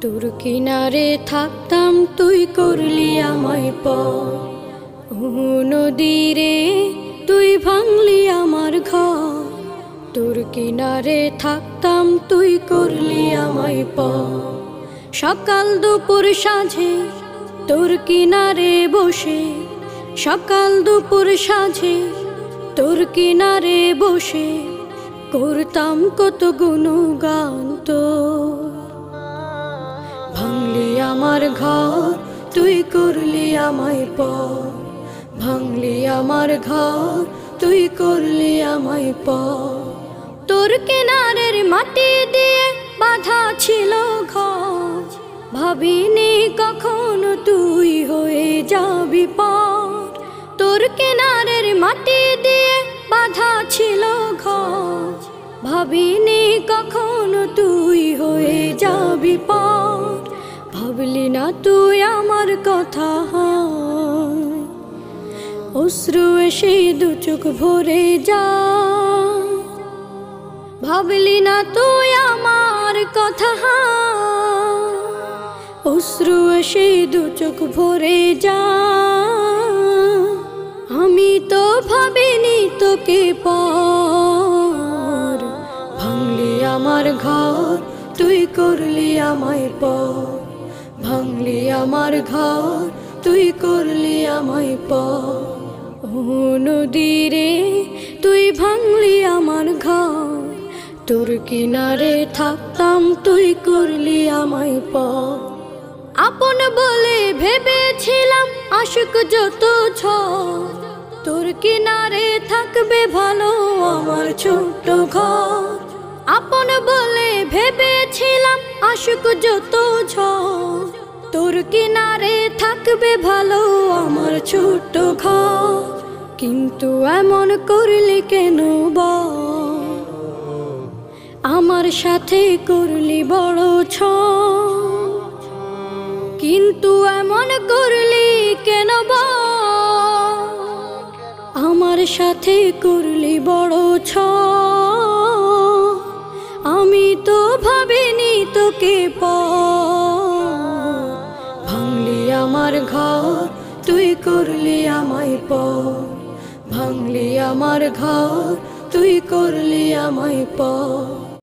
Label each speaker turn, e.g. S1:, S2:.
S1: তোর কিনারে থাকতাম তুই করলি আমায় পর। নদীরে তুই ভাঙলি আমার ঘর। তোর কিনারে থাকতাম তুই করলি আমায় পর। সকাল দুপুর সাঁঝে তোর কিনারে বসে, সকাল দুপুর সাঁঝে তোর কিনারে বসে করতাম কত গুণগান তোর। ভাঙলি আমার ঘর তুই করলি আমায় পর। ভাঙলি আমার ঘর তুই করলি আমায় পর। তোর কিনারের মাটি দিয়ে বাঁধা ছিল ঘর। ভাবিনি কখনো তুই হয়ে যাবি পার। তোর কিনারের মাটি দিয়ে বাঁধা ছিল ঘর। ভাবিনি কখনো তুই হয়ে যাবি পার। ভাবলি না তুই আমার কথা, অশ্রু এসে দু চোখ ভরে যা। ভাবলি না তুই আমার কথা, অশ্রু এসে দু চোখ ভরে যা। আমি তো ভাবিনি তোকে পর। ভাঙলি আমার ঘর তুই করলি আমায় পর। ভাঙলি আমার ঘর তুই করলি আমায় পর। নদীরে তুই ভাঙলি আমার ঘর। তোর কিনারে থাকতাম তুই করলি আমায় পর। আপন বলে ভেবেছিলাম আশুক যত ঝড়। তোর কিনারে থাকবে ভালো আমার ছোট্ট ঘর। আপন বলে ভেবেছিলাম আশুক যত ঝড়। তোর কিনারে থাকবে ভালো আমার ছোট্ট ঘর। কিন্তু এমন করলি কেন বল? আমার সাথে করলি বড় ছল। কিন্তু এমন করলি কেন বল? আমার সাথে করলি বড় ছল। আমি তো ভাবিনি তোকে পর। ভাঙলি আমার ঘর তুই করলি আমায় পর। ভাঙলি আমার ঘর তুই করলি আমায় পর।